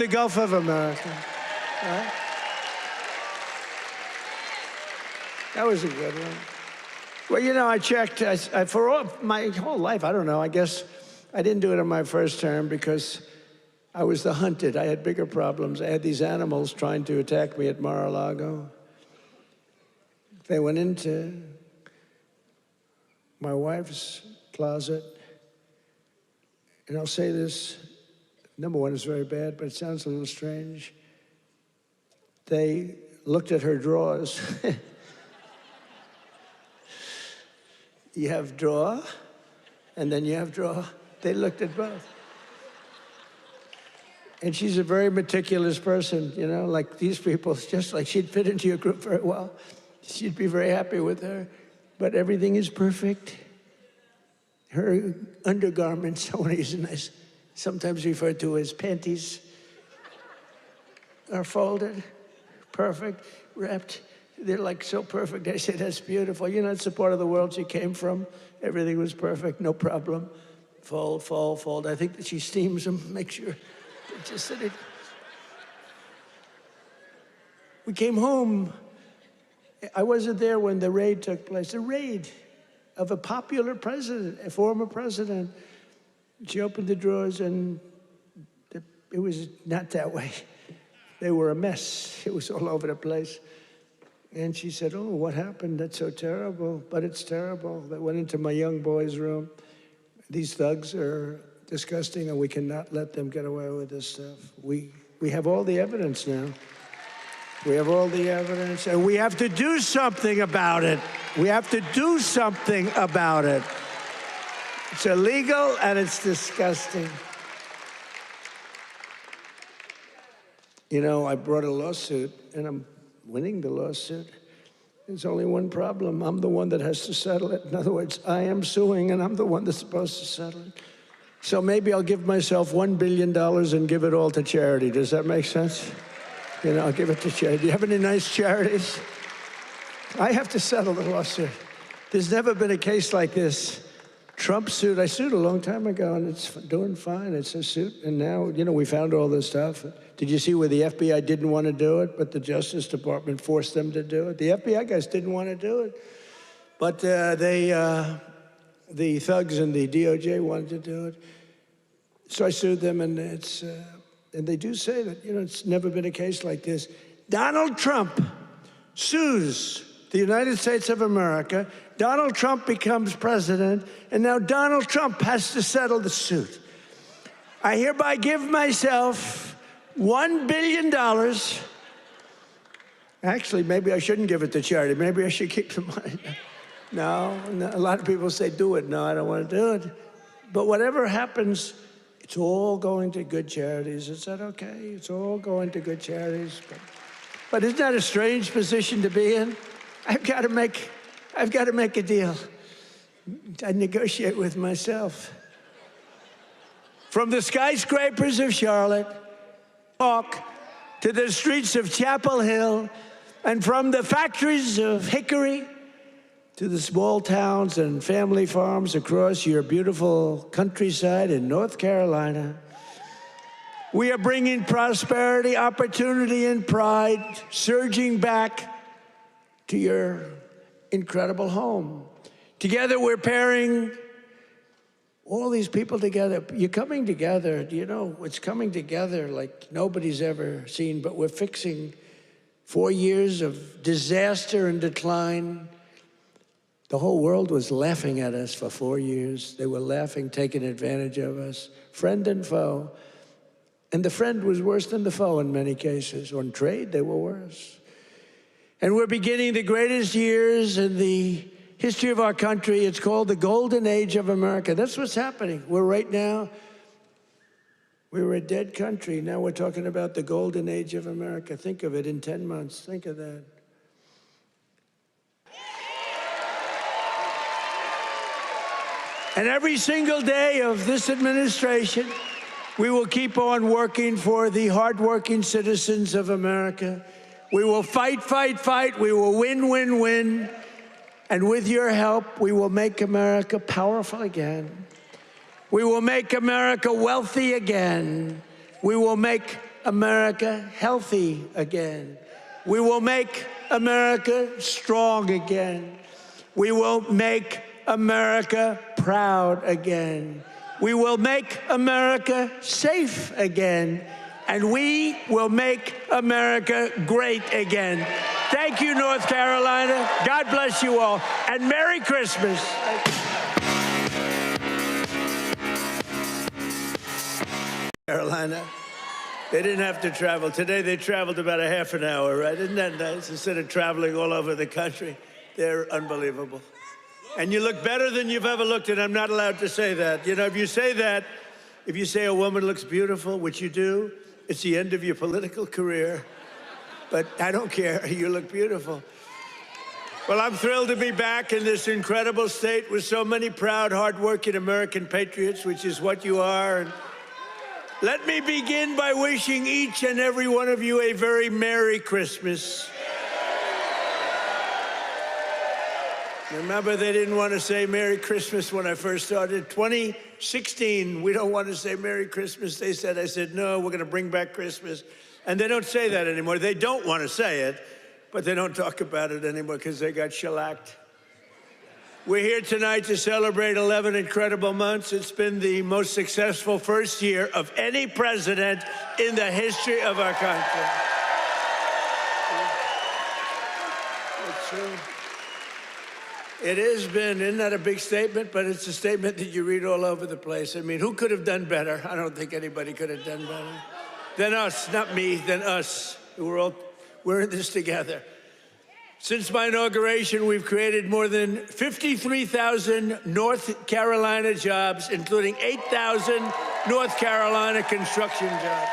The Gulf of America. Right? That was a good one. Well, you know, I checked for my whole life. I don't know. I guess I didn't do it in my first term because I was the hunted. I had bigger problems. I had these animals trying to attack me at Mar-a-Lago. They went into my wife's closet. And I'll say this, number one is very bad, but it sounds a little strange. They looked at her drawers. You have drawer, and then you have drawer. They looked at both. And she's a very meticulous person, you know, like these people, it's just like she'd fit into your group very well. She'd be very happy with her, but everything is perfect. Her undergarments, I want to use a nice, sometimes referred to as panties, are folded, perfect, wrapped. They're like so perfect. I said, that's beautiful. You know, it's the part of the world she came from. Everything was perfect, no problem. Fold, fold, fold. I think that she steams them, make sure. Just that it. We came home. I wasn't there when the raid took place. The raid of a popular president, a former president. She opened the drawers and it was not that way. They were a mess. It was all over the place. And she said, oh, what happened? That's so terrible, but it's terrible. They went into my young boy's room. These thugs are disgusting, and we cannot let them get away with this stuff. We have all the evidence now. We have all the evidence, and we have to do something about it. We have to do something about it. It's illegal, and it's disgusting. You know, I brought a lawsuit, and I'm winning the lawsuit. There's only one problem. I'm the one that has to settle it. In other words, I am suing, and I'm the one that's supposed to settle it. So maybe I'll give myself $1 billion and give it all to charity. Does that make sense? You know, I'll give it to charity. Do you have any nice charities? I have to settle the lawsuit. There's never been a case like this. Trump suit, I sued a long time ago, and it's doing fine. It's a suit, and now, you know, we found all this stuff. Did you see where the FBI didn't want to do it, but the Justice Department forced them to do it? The FBI guys didn't want to do it, but the thugs and the DOJ wanted to do it. So I sued them, and and they do say that, you know, it's never been a case like this. Donald Trump sues the United States of America. Donald Trump becomes president, and now Donald Trump has to settle the suit. I hereby give myself $1 billion. Actually, maybe I shouldn't give it to charity. Maybe I should keep the money. No, a lot of people say, do it. No, I don't want to do it. But whatever happens, it's all going to good charities. Is that okay? It's all going to good charities. But isn't that a strange position to be in? I've got to make a deal. I negotiate with myself. From the skyscrapers of Charlotte, Park, to the streets of Chapel Hill, and from the factories of Hickory to the small towns and family farms across your beautiful countryside in North Carolina, we are bringing prosperity, opportunity, and pride surging back to your incredible home. Together, we're pairing all these people together. You're coming together. You know, it's coming together like nobody's ever seen, but we're fixing 4 years of disaster and decline. The whole world was laughing at us for 4 years. They were laughing, taking advantage of us, friend and foe. And the friend was worse than the foe in many cases. On trade, they were worse. And we're beginning the greatest years in the history of our country. It's called the Golden Age of America. That's what's happening. We were a dead country. Now we're talking about the Golden Age of America. Think of it in 10 months. Think of that. And every single day of this administration, we will keep on working for the hardworking citizens of America. We will fight, fight, fight. We will win, win, win. And with your help, we will make America powerful again. We will make America wealthy again. We will make America healthy again. We will make America strong again. We will make America proud again. We will make America safe again. And we will make America great again. Thank you, North Carolina. God bless you all. And Merry Christmas. Carolina. They didn't have to travel. Today they traveled about a half an hour, right? Isn't that nice? Instead of traveling all over the country. They're unbelievable. And you look better than you've ever looked, and I'm not allowed to say that. You know, if you say that, if you say a woman looks beautiful, which you do, it's the end of your political career. But I don't care. You look beautiful. Well, I'm thrilled to be back in this incredible state with so many proud, hardworking American patriots, which is what you are. And let me begin by wishing each and every one of you a very Merry Christmas. Remember, they didn't want to say Merry Christmas when I first started. 2016, we don't want to say Merry Christmas. They said, I said, no, we're going to bring back Christmas. And they don't say that anymore. They don't want to say it, but they don't talk about it anymore because they got shellacked. We're here tonight to celebrate 11 incredible months. It's been the most successful first year of any president in the history of our country. It's true. It has been, isn't that a big statement? But it's a statement that you read all over the place. I mean, who could have done better? I don't think anybody could have done better than us, not me, than us. We're in this together. Since my inauguration, we've created more than 53,000 North Carolina jobs, including 8,000 North Carolina construction jobs.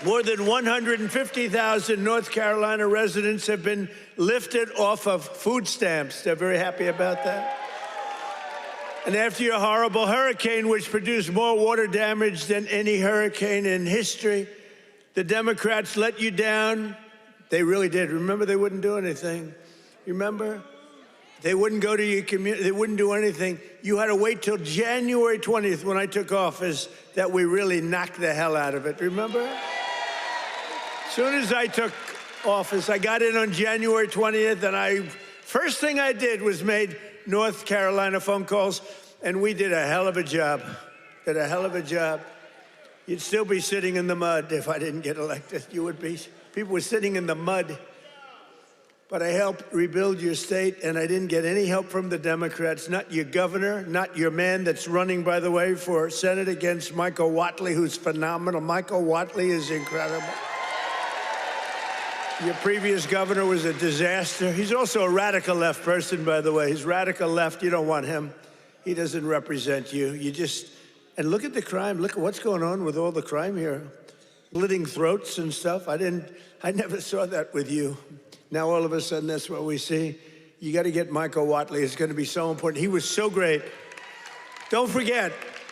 More than 150,000 North Carolina residents have been lifted off of food stamps. They're very happy about that. And after your horrible hurricane, which produced more water damage than any hurricane in history, the Democrats let you down. They really did. Remember, they wouldn't do anything. Remember? They wouldn't go to your community. They wouldn't do anything. You had to wait till January 20th when I took office that we really knocked the hell out of it. Remember? As soon as I took office, I got in on January 20th, and first thing I did was made North Carolina phone calls, and we did a hell of a job. Did a hell of a job. You'd still be sitting in the mud if I didn't get elected. You would be. People were sitting in the mud. But I helped rebuild your state, and I didn't get any help from the Democrats, not your governor, not your man that's running, by the way, for Senate against Michael Whatley, who's phenomenal. Michael Whatley is incredible. Your previous governor was a disaster. He's also a radical left person, by the way. He's radical left. You don't want him. He doesn't represent you. And look at the crime. Look at what's going on with all the crime here. Slitting throats and stuff. I never saw that with you. Now all of a sudden that's what we see. You got to get Michael Whatley. It's going to be so important. He was so great. Don't forget,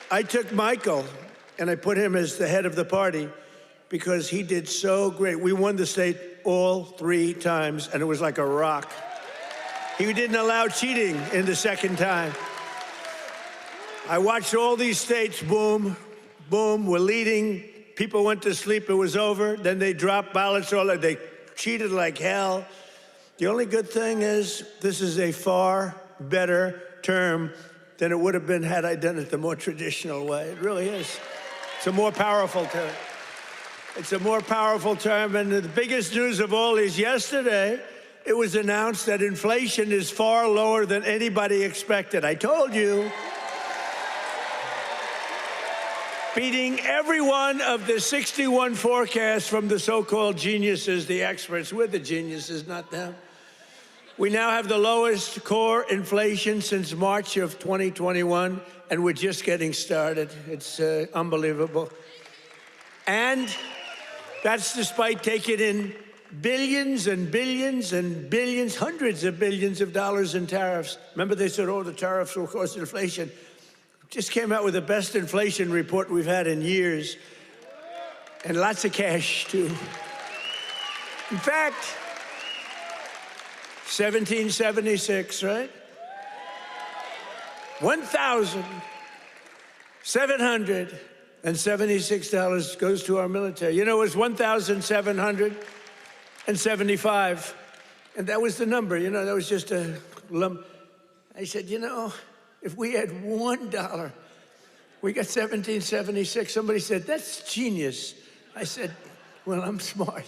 I took Michael and I put him as the head of the party because he did so great. We won the state all 3 times, and it was like a rock. He didn't allow cheating in the second time. I watched all these states, boom, boom, we're leading. People went to sleep, it was over. Then they dropped ballots, they cheated like hell. The only good thing is this is a far better term than it would have been had I done it the more traditional way. It really is. It's a more powerful term. It's a more powerful term, and the biggest news of all is yesterday, it was announced that inflation is far lower than anybody expected. I told you. Beating every one of the 61 forecasts from the so-called geniuses, the experts. We're the geniuses, not them. We now have the lowest core inflation since March of 2021, and we're just getting started. It's unbelievable. And that's despite taking in billions and billions and billions, hundreds of billions of dollars in tariffs. Remember they said, the tariffs will cause inflation. Just came out with the best inflation report we've had in years. And lots of cash, too. In fact, 1776, right? 1,700 and $76 goes to our military. You know, it was 1,775, and that was the number. You know, that was just a lump. I said, you know, if we had $1, we got 1776. Somebody said, that's genius. I said, well, I'm smart.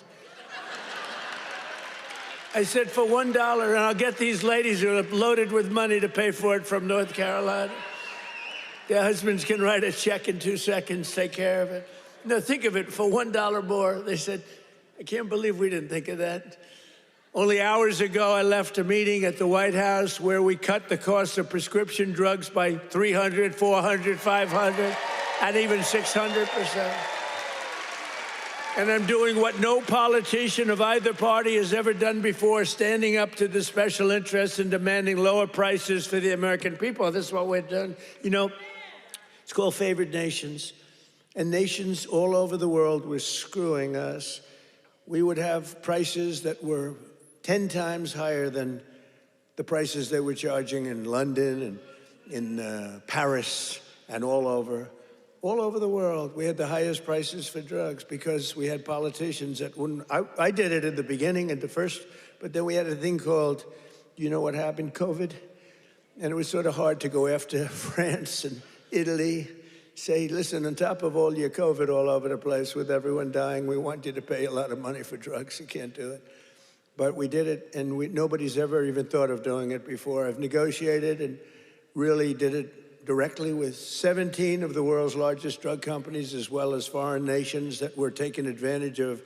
I said, for $1, and I'll get these ladies who are loaded with money to pay for it from North Carolina. Their husbands can write a check in 2 seconds, take care of it. No, think of it, for $1 more. They said, I can't believe we didn't think of that. Only hours ago, I left a meeting at the White House where we cut the cost of prescription drugs by 300, 400, 500, and even 600%. And I'm doing what no politician of either party has ever done before, standing up to the special interests and demanding lower prices for the American people. This is what we're doing. You know, it's called favored nations. And nations all over the world were screwing us. We would have prices that were 10 times higher than the prices they were charging in London and in Paris and all over the world. We had the highest prices for drugs because we had politicians that wouldn't. I did it in the beginning, at the first, but then we had a thing called, you know what happened, COVID? And it was sort of hard to go after France and Italy, say, listen, on top of all your COVID all over the place with everyone dying, we want you to pay a lot of money for drugs. You can't do it. But we did it, and nobody's ever even thought of doing it before. I've negotiated and really did it directly with 17 of the world's largest drug companies, as well as foreign nations that were taking advantage of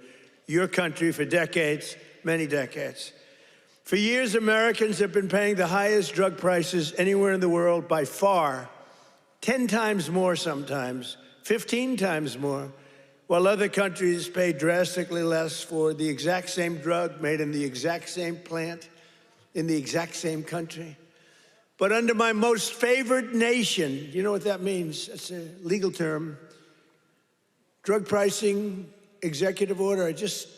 your country for decades, many decades. For years, Americans have been paying the highest drug prices anywhere in the world by far, 10 times more sometimes, 15 times more, while other countries pay drastically less for the exact same drug made in the exact same plant, in the exact same country. But under my most favored nation, you know what that means? It's a legal term. Drug pricing executive order, I just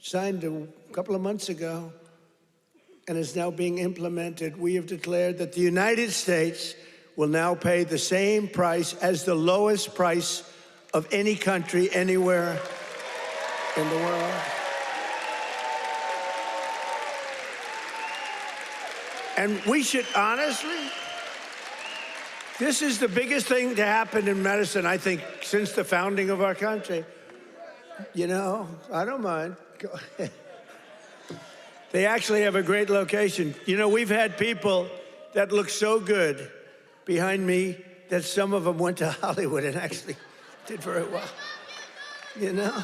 signed a couple of months ago, and is now being implemented. We have declared that the United States will now pay the same price as the lowest price of any country anywhere in the world. And we should honestly, this is the biggest thing to happen in medicine, I think, since the founding of our country. You know, I don't mind. Go ahead. They actually have a great location. You know, we've had people that look so good behind me that some of them went to Hollywood and actually did very well, you know?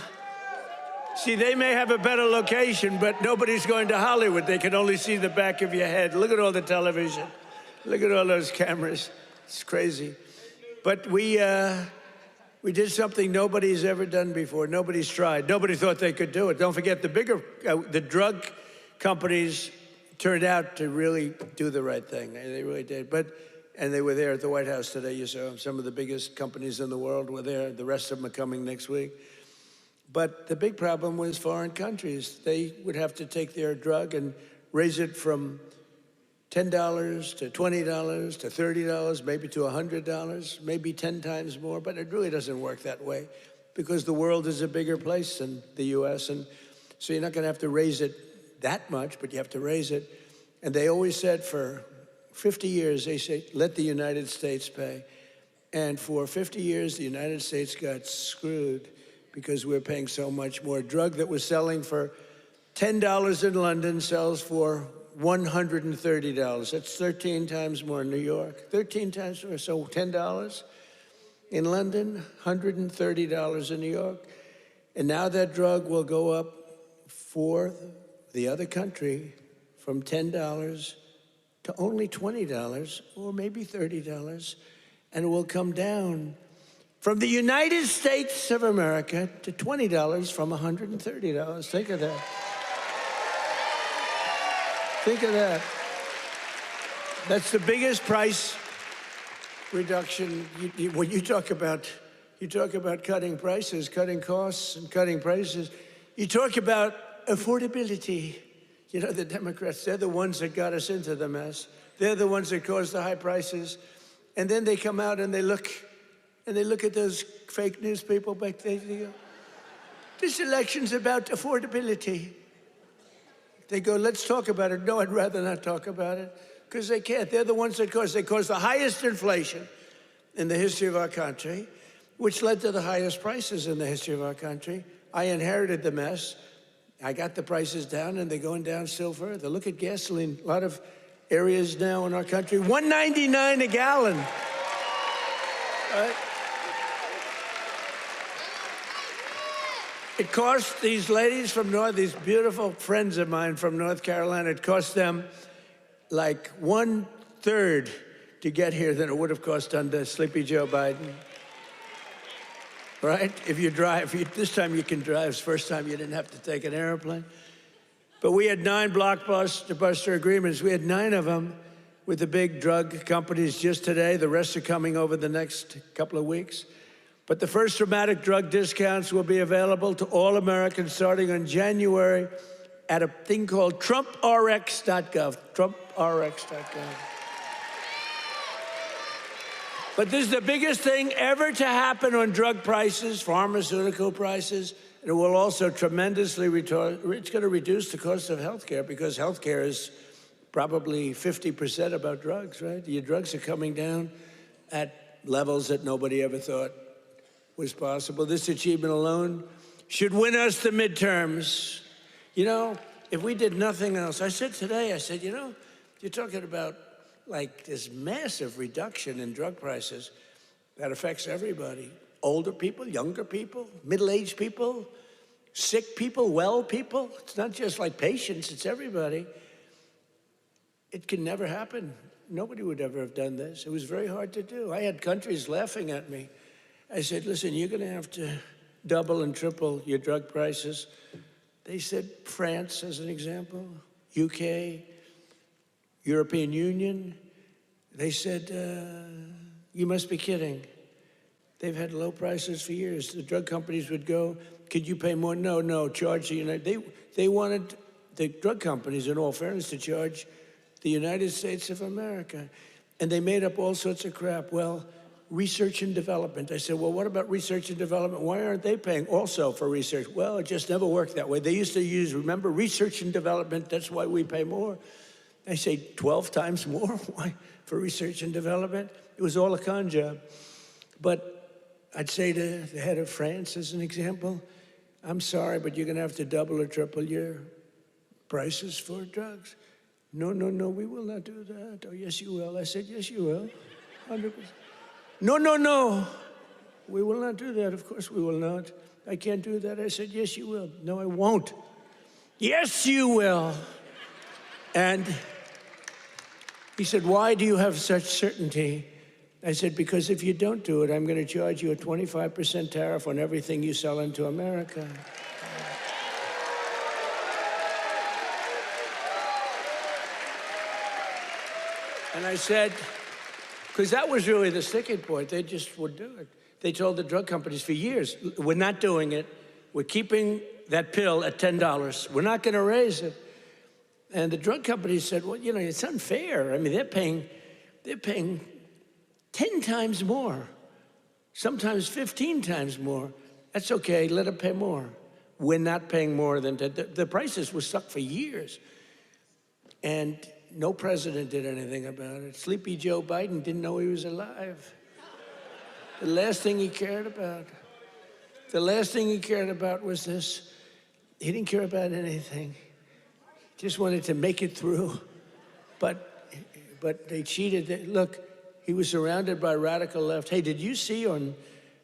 See, they may have a better location, but nobody's going to Hollywood. They can only see the back of your head. Look at all the television. Look at all those cameras. It's crazy. But we did something nobody's ever done before. Nobody's tried. Nobody thought they could do it. Don't forget, the drug companies turned out to really do the right thing. They really did. And they were there at the White House today. You saw some of the biggest companies in the world were there. The rest of them are coming next week. But the big problem was foreign countries. They would have to take their drug and raise it from $10 to $20 to $30, maybe to $100, maybe 10 times more. But it really doesn't work that way because the world is a bigger place than the US. And so you're not going to have to raise it that much, but you have to raise it. And they always said for 50 years, they say, let the United States pay. And for 50 years, the United States got screwed because we're paying so much more. Drug that was selling for $10 in London sells for $130. That's 13 times more in New York. 13 times more, so $10 in London, $130 in New York. And now that drug will go up for the other country from $10 to only $20 or maybe $30, and it will come down from the United States of America to $20 from $130. Think of that. Think of that. That's the biggest price reduction. When you talk about cutting prices, cutting costs, and cutting prices, you talk about affordability. You know, the Democrats, they're the ones that got us into the mess. They're the ones that caused the high prices. And then they come out and they look And they look at those fake news people back there, they go, this election's about affordability. They go, let's talk about it. No, I'd rather not talk about it, because they can't. They're the ones that they caused the highest inflation in the history of our country, which led to the highest prices in the history of our country. I inherited the mess. I got the prices down, and they're going down still further. Look at gasoline. A lot of areas now in our country, $1.99 a gallon. Right? It cost these ladies from these beautiful friends of mine from North Carolina, it cost them like 1/3 to get here than it would have cost under Sleepy Joe Biden. Right? If you drive, this time you can drive. It's the first time you didn't have to take an airplane. But we had 9 blockbuster agreements. We had 9 of them with the big drug companies just today. The rest are coming over the next couple of weeks. But the first dramatic drug discounts will be available to all Americans starting on January at a thing called TrumpRx.gov. TrumpRx.gov. But this is the biggest thing ever to happen on drug prices, pharmaceutical prices. And it will also tremendously it's going to reduce the cost of health care, because health care is probably 50% about drugs, right? Your drugs are coming down at levels that nobody ever thought was possible. This achievement alone should win us the midterms. You know, if we did nothing else, I said today, you know, you're talking about like this massive reduction in drug prices that affects everybody. Older people, younger people, middle-aged people, sick people, well people. It's not just like patients, it's everybody. It can never happen. Nobody would ever have done this. It was very hard to do. I had countries laughing at me. I said, listen, you're going to have to double and triple your drug prices. They said, France, as an example, UK, European Union. They said, you must be kidding. They've had low prices for years. The drug companies would go, could you pay more? No, charge the United. They wanted the drug companies, in all fairness, to charge the United States of America. And they made up all sorts of crap. Well, research and development. I said, well, what about research and development? Why aren't they paying also for research? Well, it just never worked that way. They used to use, remember, research and development, that's why we pay more. I say 12 times more. Why? For research and development? It was all a con job. But I'd say to the head of France, as an example, I'm sorry, but you're going to have to double or triple your prices for drugs. No, we will not do that. Oh, yes, you will. I said, yes, you will. 100%. No, we will not do that. Of course we will not. I can't do that. I said, yes, you will. No, I won't. Yes, you will. And he said, why do you have such certainty? I said, because if you don't do it, I'm going to charge you a 25% tariff on everything you sell into America. And I said, because that was really the sticking point. They just would do it. They told the drug companies for years, we're not doing it. We're keeping that pill at $10. We're not going to raise it. And the drug companies said, well, you know, it's unfair. I mean, they're paying 10 times more, sometimes 15 times more. That's okay, let them pay more. We're not paying more than the prices were stuck for years. And no president did anything about it. Sleepy Joe Biden didn't know he was alive. The last thing he cared about was this. He didn't care about anything. Just wanted to make it through. But they cheated. Look, he was surrounded by radical left. Hey, did you see on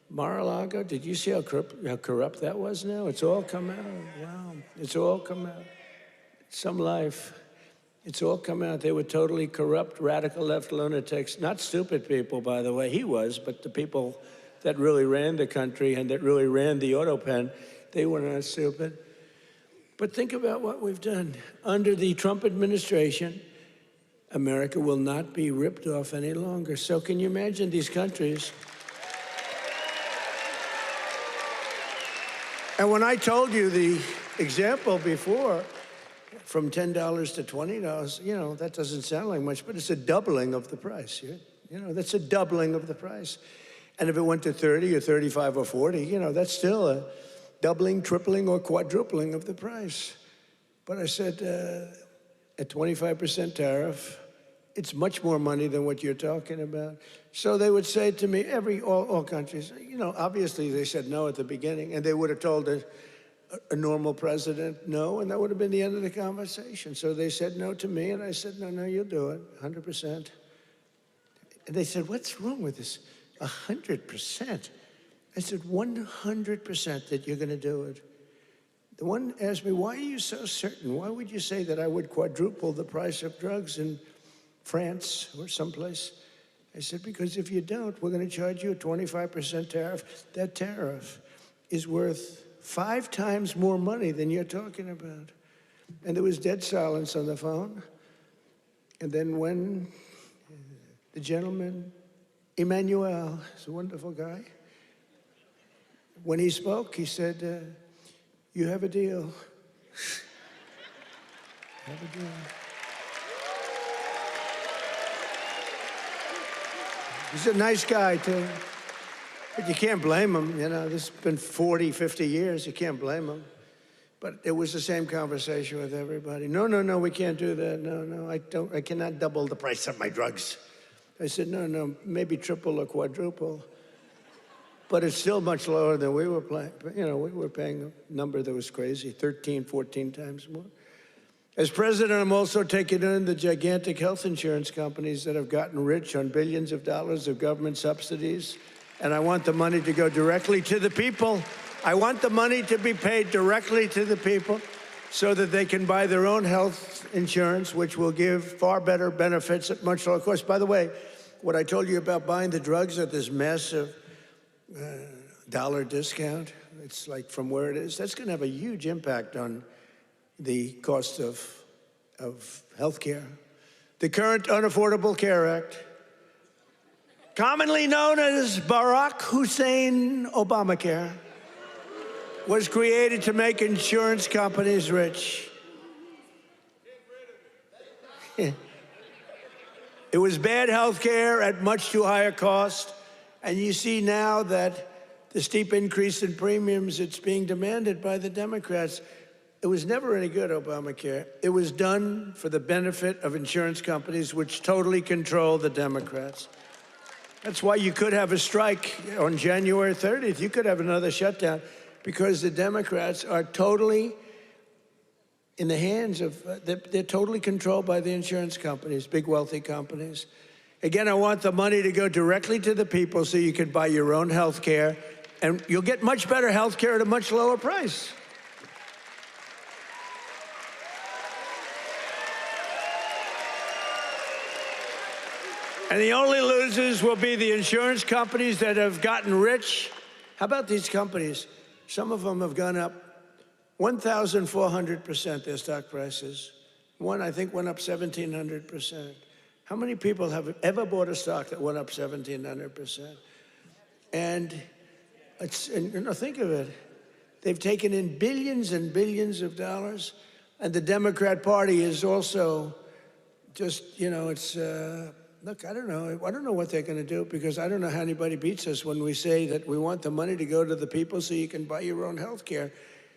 Mar-a-Lago, did you see how corrupt that was now? It's all come out. Wow, it's all come out. Some life. It's all come out. They were totally corrupt, radical left lunatics. Not stupid people, by the way. He was, but the people that really ran the country and that really ran the auto pen, they were not stupid. But think about what we've done. Under the Trump administration, America will not be ripped off any longer. So can you imagine these countries? And when I told you the example before, from $10 to $20, you know, that doesn't sound like much, but it's a doubling of the price. You know, that's a doubling of the price. And if it went to 30 or 35 or 40, you know, that's still a doubling, tripling, or quadrupling of the price. But I said, at 25% tariff, it's much more money than what you're talking about. So they would say to me, all countries, you know, obviously they said no at the beginning, and they would have told a normal president no, and that would have been the end of the conversation. So they said no to me, and I said, no, you'll do it, 100%. And they said, what's wrong with this? 100%. I said, 100% that you're going to do it. The one asked me, why are you so certain? Why would you say that I would quadruple the price of drugs in France or someplace? I said, because if you don't, we're going to charge you a 25% tariff. That tariff is worth 5 times more money than you're talking about. And there was dead silence on the phone. And then when the gentleman, Emmanuel, is a wonderful guy, when he spoke, he said, you have a deal. Have a deal. He's a nice guy, too. But you can't blame him, you know. This has been 40, 50 years. You can't blame him. But it was the same conversation with everybody. No, we can't do that. No, I cannot double the price of my drugs. I said, no, maybe triple or quadruple. But it's still much lower than we were paying. You know, we were paying a number that was crazy, 13, 14 times more. As president, I'm also taking in the gigantic health insurance companies that have gotten rich on billions of dollars of government subsidies. And I want the money to go directly to the people. I want the money to be paid directly to the people so that they can buy their own health insurance, which will give far better benefits at much lower cost. By the way, what I told you about buying the drugs at this massive dollar discount, it's like from where it is, that's going to have a huge impact on the cost of health care. The current Unaffordable Care Act, commonly known as Barack Hussein Obamacare, was created to make insurance companies rich. It was bad health care at much too high a cost. And you see now that the steep increase in premiums, it's being demanded by the Democrats. It was never any good, Obamacare. It was done for the benefit of insurance companies, which totally control the Democrats. That's why you could have a strike on January 30th. You could have another shutdown because the Democrats are totally in the hands of, they're totally controlled by the insurance companies, big wealthy companies. Again, I want the money to go directly to the people so you can buy your own health care, and you'll get much better health care at a much lower price. And the only losers will be the insurance companies that have gotten rich. How about these companies? Some of them have gone up 1,400%, their stock prices. One, I think, went up 1,700%. How many people have ever bought a stock that went up 1,700%? And think of it. They've taken in billions and billions of dollars, and the Democrat Party is also just, you know, it's, look, I don't know what they're going to do, because I don't know how anybody beats us when we say that we want the money to go to the people so you can buy your own health care.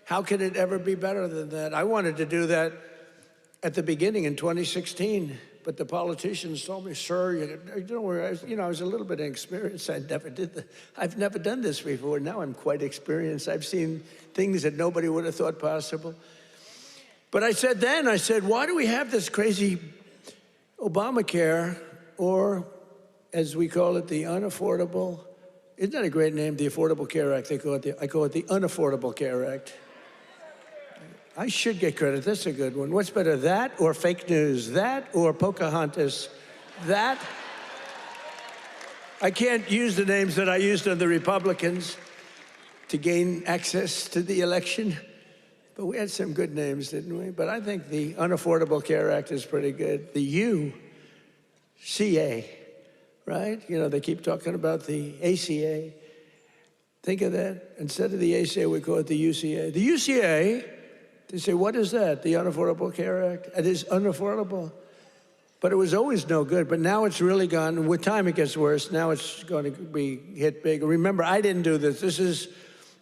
How can it ever be better than that? I wanted to do that at the beginning in 2016, but the politicians told me, sir, you don't worry. I was a little bit inexperienced. I've never done this before. Now I'm quite experienced. I've seen things that nobody would have thought possible. But I said, why do we have this crazy Obamacare, or as we call it, the unaffordable, isn't that a great name, the Affordable Care Act? I call it the Unaffordable Care Act. I should get credit. That's a good one. What's better, that or fake news? That or Pocahontas? That? I can't use the names that I used on the Republicans to gain access to the election, but we had some good names, didn't we? But I think the Unaffordable Care Act is pretty good. The UCA, right? You know, they keep talking about the ACA. Think of that. Instead of the ACA, we call it the UCA. The UCA, they say, what is that? The Unaffordable Care Act? It is unaffordable. But it was always no good. But now it's really gone. And with time, it gets worse. Now it's going to be hit big. Remember, I didn't do this. This is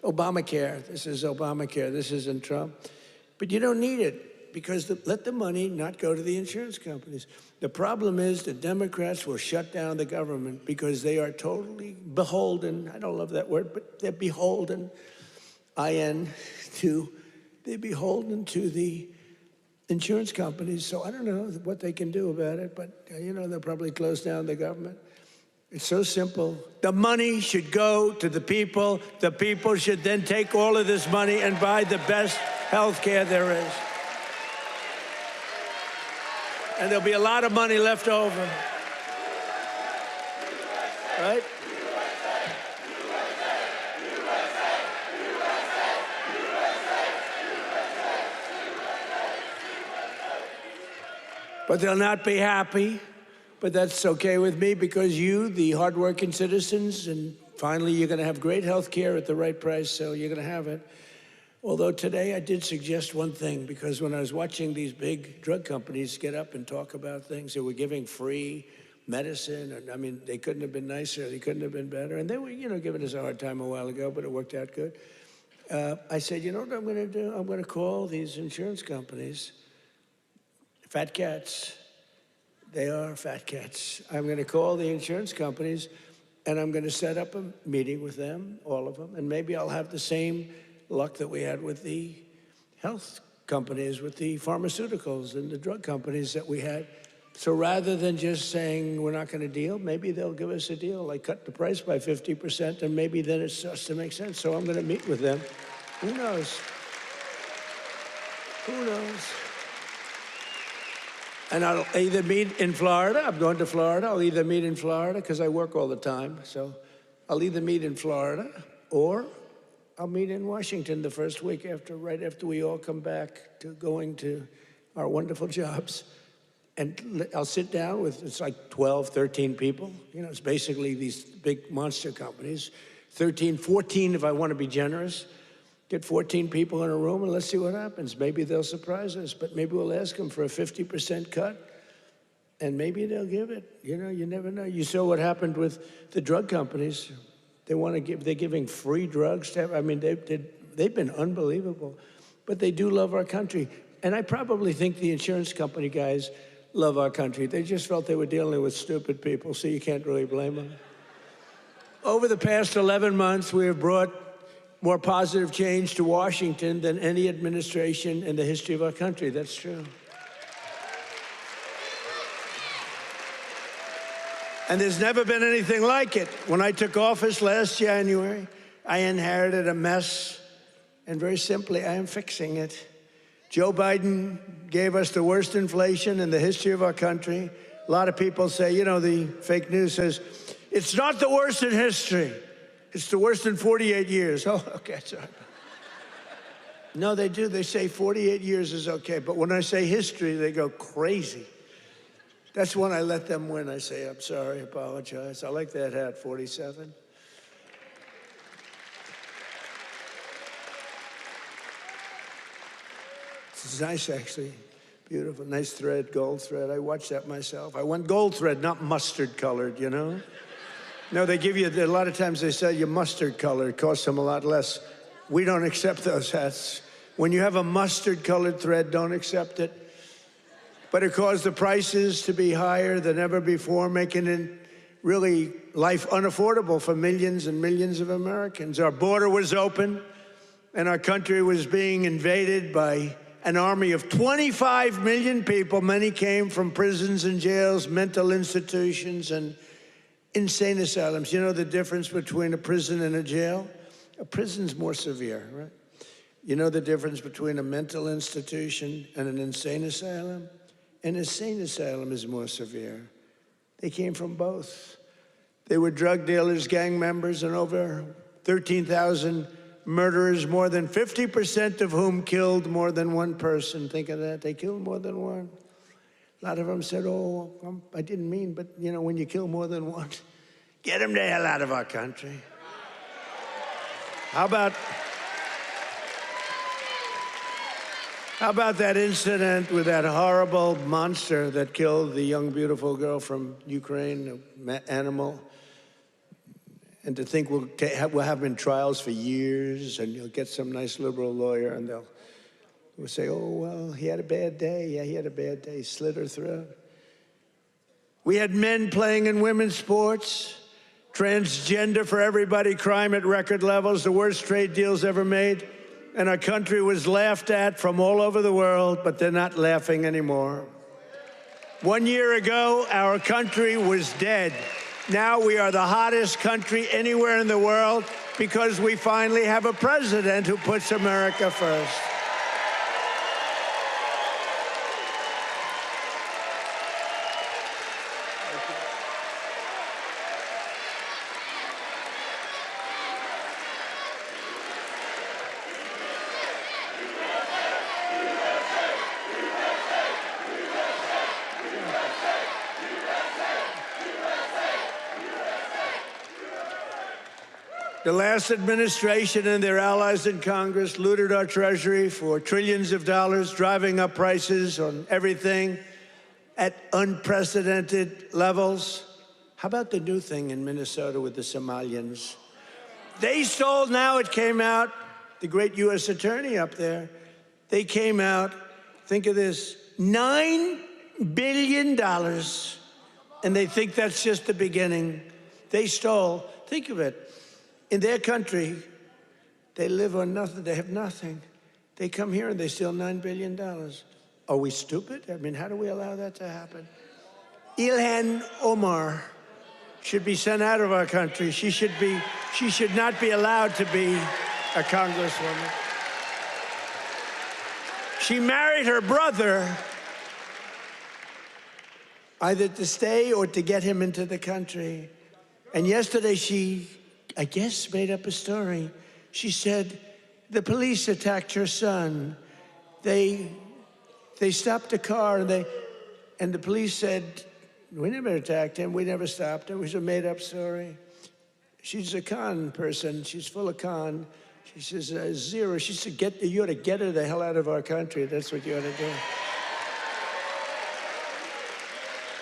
Obamacare. This is Obamacare. This isn't Trump. But you don't need it because let the money not go to the insurance companies. The problem is the Democrats will shut down the government because they are totally beholden. I don't love that word, but they're beholden, they're beholden to the insurance companies. So I don't know what they can do about it, but they'll probably close down the government. It's so simple. The money should go to the people. The people should then take all of this money and buy the best health care there is. And there'll be a lot of money left over. Right? But they'll not be happy. But that's okay with me because you, the hardworking citizens, and finally you're going to have great health care at the right price, so you're going to have it. Although today I did suggest one thing, because when I was watching these big drug companies get up and talk about things, they were giving free medicine, and I mean, they couldn't have been nicer, they couldn't have been better, and they were, giving us a hard time a while ago, but it worked out good. I said, you know what I'm going to do? I'm going to call these insurance companies fat cats. They are fat cats. I'm going to call the insurance companies, and I'm going to set up a meeting with them, all of them, and maybe I'll have the same luck that we had with the health companies, with the pharmaceuticals and the drug companies that we had. So rather than just saying we're not going to deal, maybe they'll give us a deal, like cut the price by 50%, and maybe then it starts to make sense. So I'm going to meet with them. Who knows? Who knows? And I'll either meet in Florida. I'm going to Florida. I'll either meet in Florida because I work all the time. So I'll either meet in Florida or I'll meet in Washington the first week right after we all come back to going to our wonderful jobs. And I'll sit down with, it's like 12, 13 people. It's basically these big monster companies. 13, 14 if I want to be generous. Get 14 people in a room and let's see what happens. Maybe they'll surprise us, but maybe we'll ask them for a 50% cut and maybe they'll give it. You never know. You saw what happened with the drug companies. They're giving free drugs to they've been unbelievable, but they do love our country. And I probably think the insurance company guys love our country. They just felt they were dealing with stupid people, so you can't really blame them. Over the past 11 months, we have brought more positive change to Washington than any administration in the history of our country. That's true. And there's never been anything like it. When I took office last January, I inherited a mess, and very simply, I am fixing it. Joe Biden gave us the worst inflation in the history of our country. A lot of people say, the fake news says, it's not the worst in history. It's the worst in 48 years. Oh, okay, sorry. No, they do. They say 48 years is okay. But when I say history, they go crazy. That's when I let them win. I say, I'm sorry, apologize. I like that hat, 47. It's nice, actually. Beautiful, nice thread, gold thread. I watched that myself. I want gold thread, not mustard colored, No, they give you, a lot of times they sell you mustard color. It costs them a lot less. We don't accept those hats. When you have a mustard colored thread, don't accept it. But it caused the prices to be higher than ever before, making it really life unaffordable for millions and millions of Americans. Our border was open and our country was being invaded by an army of 25 million people. Many came from prisons and jails, mental institutions, and insane asylums. You know the difference between a prison and a jail? A prison's more severe, right? You know the difference between a mental institution and an insane asylum? An insane asylum is more severe. They came from both. They were drug dealers, gang members, and over 13,000 murderers, more than 50% of whom killed more than one person. Think of that. They killed more than one. A lot of them said, oh, I didn't mean, but when you kill more than one, get them the hell out of our country. How about How about that incident with that horrible monster that killed the young, beautiful girl from Ukraine, an animal? And to think we'll have him in trials for years, and you'll get some nice liberal lawyer, and we'll say, oh, well, he had a bad day. Yeah, he had a bad day. He slit her throat. We had men playing in women's sports, transgender for everybody, crime at record levels, the worst trade deals ever made. And our country was laughed at from all over the world, but they're not laughing anymore. 1 year ago, our country was dead. Now we are the hottest country anywhere in the world because we finally have a president who puts America first. The last administration and their allies in Congress looted our treasury for trillions of dollars, driving up prices on everything at unprecedented levels. How about the new thing in Minnesota with the Somalians? They stole, now it came out, the great U.S. attorney up there, they came out, think of this, $9 billion, and they think that's just the beginning. They stole, think of it. In their country, they live on nothing. They have nothing. They come here and they steal $9 billion. Are we stupid? I mean, how do we allow that to happen? Ilhan Omar should be sent out of our country. She should not be allowed to be a congresswoman. She married her brother either to stay or to get him into the country. And yesterday she, I guess, made up a story. She said the police attacked her son. They stopped a car and the police said, we never attacked him, we never stopped him. It was a made-up story. She's a con person, she's full of con. She says, zero. She said, you ought to get her the hell out of our country. That's what you ought to do.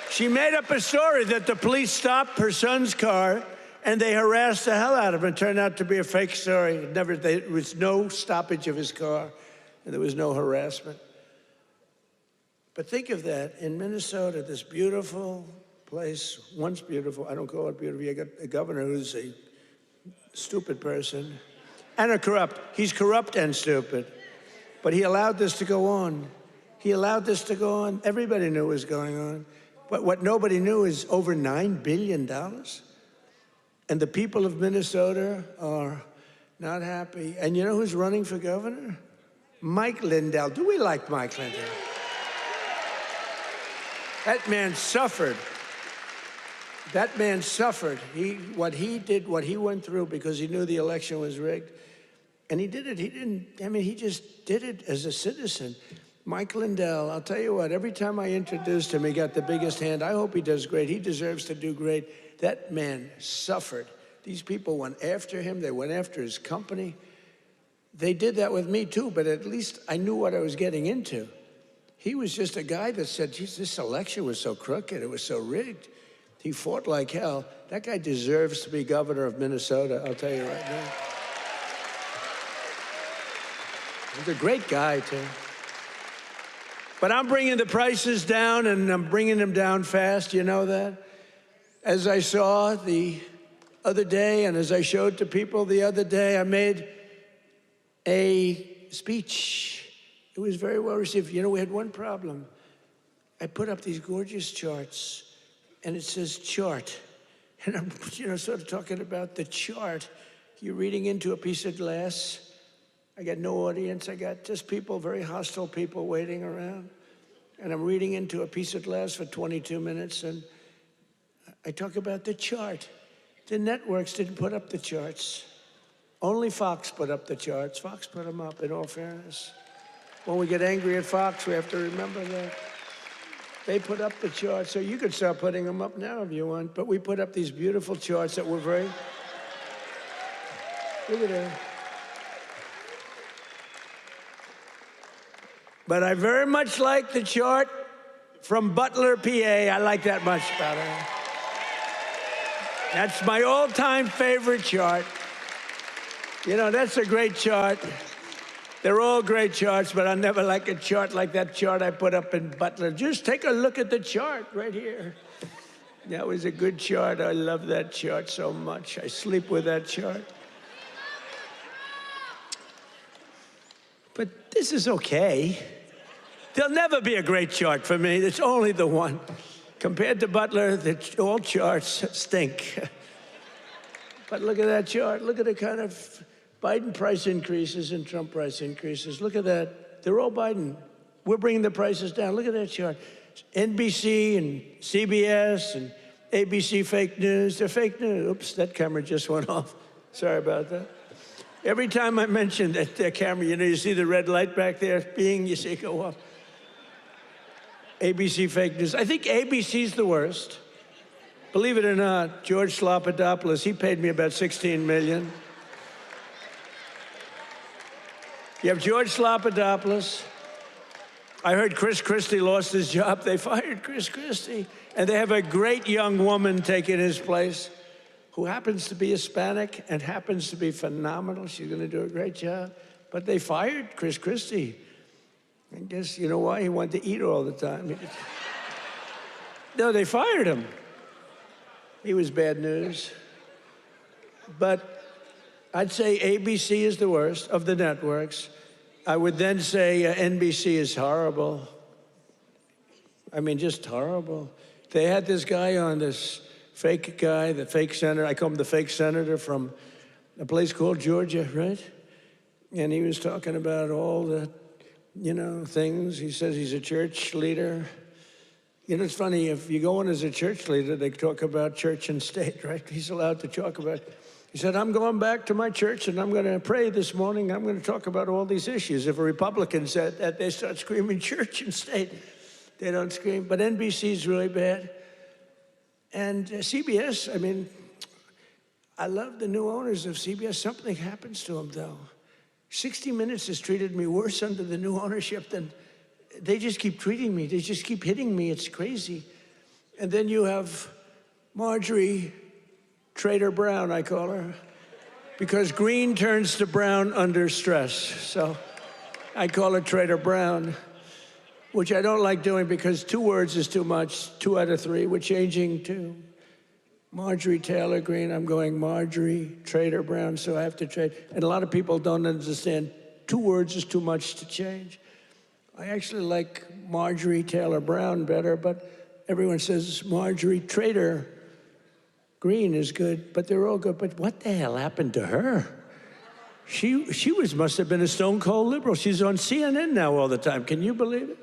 She made up a story that the police stopped her son's car and they harassed the hell out of him. It turned out to be a fake story. There was no stoppage of his car, and there was no harassment. But think of that, in Minnesota, this beautiful place, once beautiful, I don't call it beautiful, you got a governor who's a stupid person, and a corrupt. He's corrupt and stupid. But he allowed this to go on. He allowed this to go on. Everybody knew what was going on. But what nobody knew is over $9 billion. And the people of Minnesota are not happy. And you know who's running for governor? Mike Lindell. Do we like Mike Lindell? That man suffered. That man suffered. What he did, what he went through because he knew the election was rigged. And he did it. He just did it as a citizen. Mike Lindell, I'll tell you what, every time I introduced him, he got the biggest hand. I hope he does great. He deserves to do great. That man suffered. These people went after him. They went after his company. They did that with me too, but at least I knew what I was getting into. He was just a guy that said, geez, this election was so crooked. It was so rigged. He fought like hell. That guy deserves to be governor of Minnesota, I'll tell you right now. He's a great guy, too. But I'm bringing the prices down, and I'm bringing them down fast. You know that? As I saw the other day, and as I showed to people the other day, I made a speech. It was very well received. You know, we had one problem. I put up these gorgeous charts, and it says chart. And I'm, sort of talking about the chart. You're reading into a piece of glass. I got no audience. I got just people, very hostile people waiting around. And I'm reading into a piece of glass for 22 minutes, and I talk about the chart. The networks didn't put up the charts. Only Fox put up the charts. Fox put them up, in all fairness. When we get angry at Fox, we have to remember that. They put up the charts, so you could start putting them up now if you want. But we put up these beautiful charts that were very... Look at that. But I very much like the chart from Butler, PA. I like that much better. That's my all-time favorite chart. You know, that's a great chart. They're all great charts, but I never like a chart like that chart I put up in Butler. Just take a look at the chart right here. That was a good chart. I love that chart so much. I sleep with that chart. But this is okay. There'll never be a great chart for me. It's only the one. Compared to Butler, all charts stink. But look at that chart. Look at the kind of Biden price increases and Trump price increases. Look at that. They're all Biden. We're bringing the prices down. Look at that chart. NBC and CBS and ABC fake news. They're fake news. Oops, that camera just went off. Sorry about that. Every time I mention that camera, you know, you see the red light back there, being, you see it go off. ABC fake news. I think ABC's the worst. Believe it or not, George Slopadopoulos, he paid me about $16 million. You have George Slopadopoulos. I heard Chris Christie lost his job. They fired Chris Christie. And they have a great young woman taking his place who happens to be Hispanic and happens to be phenomenal. She's going to do a great job. But they fired Chris Christie. I guess, you know why? He wanted to eat all the time. No, they fired him. He was bad news. But I'd say ABC is the worst of the networks. I would then say NBC is horrible. I mean, just horrible. They had this guy on, this fake guy, the fake senator. I call him the fake senator from a place called Georgia, right? And he was talking about all the, you know, things. He says he's a church leader. You know, it's funny, if you go in as a church leader, they talk about church and state, right? He's allowed to talk about, he said, I'm going back to my church and I'm going to pray this morning. I'm going to talk about all these issues. If a Republican said that, they start screaming church and state. They don't scream. But NBC's really bad. And CBS, I mean, I love the new owners of CBS. Something happens to them, though. 60 Minutes has treated me worse under the new ownership than, they just keep treating me. They just keep hitting me. It's crazy. And then you have Marjorie Trader Brown, I call her, because green turns to brown under stress. So I call her Trader Brown, which I don't like doing because 2 words is too much. 2 out of 3. We're changing to Marjorie Taylor Greene. I'm going Marjorie Trader Brown, so I have to trade. And a lot of people don't understand 2 words is too much to change. I actually like Marjorie Taylor Brown better, but everyone says Marjorie Trader Greene is good, but they're all good. But what the hell happened to her? She must have been a stone cold liberal. She's on CNN now all the time. Can you believe it?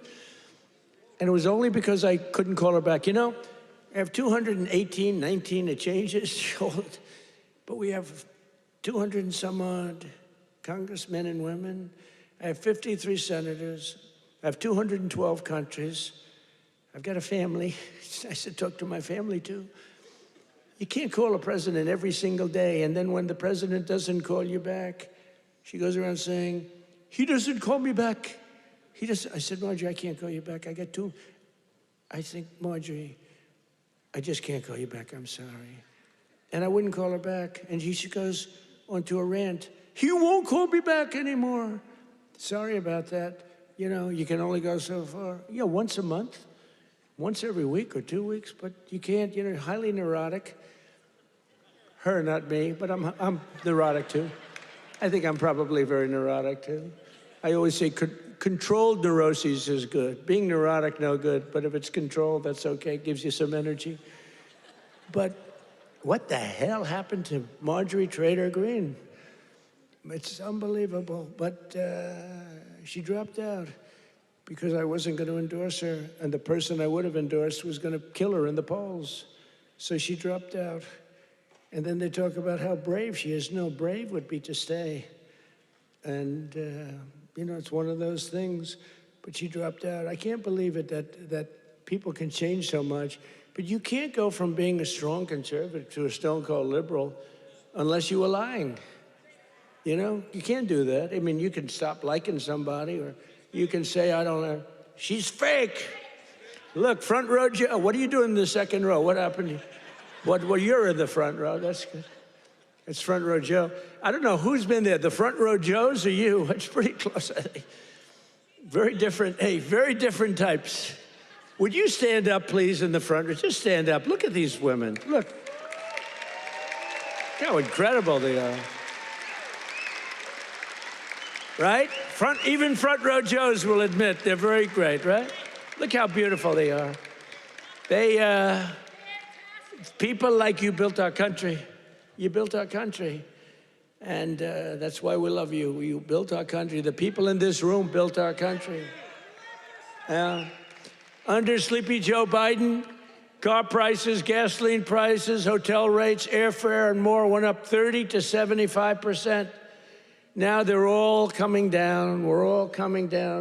And it was only because I couldn't call her back. You know, I have 218, 19, it changes. But we have 200 and some odd congressmen and women. I have 53 senators. I have 212 countries. I've got a family. It's nice to talk to my family, too. You can't call a president every single day, and then when the president doesn't call you back, she goes around saying, he doesn't call me back. He doesn't. I said, Marjorie, I can't call you back. I got 2. I think, Marjorie, I just can't call you back. I'm sorry. And I wouldn't call her back. And she goes onto a rant. He won't call me back anymore. Sorry about that. You know, you can only go so far. Yeah, once a month, once every week or 2 weeks, but you can't, you know, highly neurotic. Her, not me, but I'm neurotic too. I think I'm probably very neurotic too. I always say controlled neuroses is good. Being neurotic, no good, but if it's controlled, that's okay. It gives you some energy. But what the hell happened to Marjorie Trader Greene? It's unbelievable, but she dropped out because I wasn't going to endorse her, and the person I would have endorsed was going to kill her in the polls. So she dropped out. And then they talk about how brave she is. No, brave would be to stay. And, you know, it's one of those things. But she dropped out. I can't believe it that people can change so much. But you can't go from being a strong conservative to a stone-cold liberal unless you were lying. You know, you can't do that. I mean, you can stop liking somebody or You can say, I don't know, she's fake. Look, front row Joe. What are you doing in the second row? What happened? Well, you're in the front row. That's good. It's front row Joe. I don't know who's been there, the front row Joes or you? It's pretty close, I think. Very different, hey, very different types. Would you stand up, please, in the front row? Just stand up. Look at these women. Look how incredible they are. Right? Even front row Joes will admit they're very great, right? Look how beautiful they are. People like you built our country. You built our country. And that's why we love you. You built our country. The people in this room built our country. Under Sleepy Joe Biden, car prices, gasoline prices, hotel rates, airfare, and more went up 30 to 75%. Now they're all coming down. We're all coming down.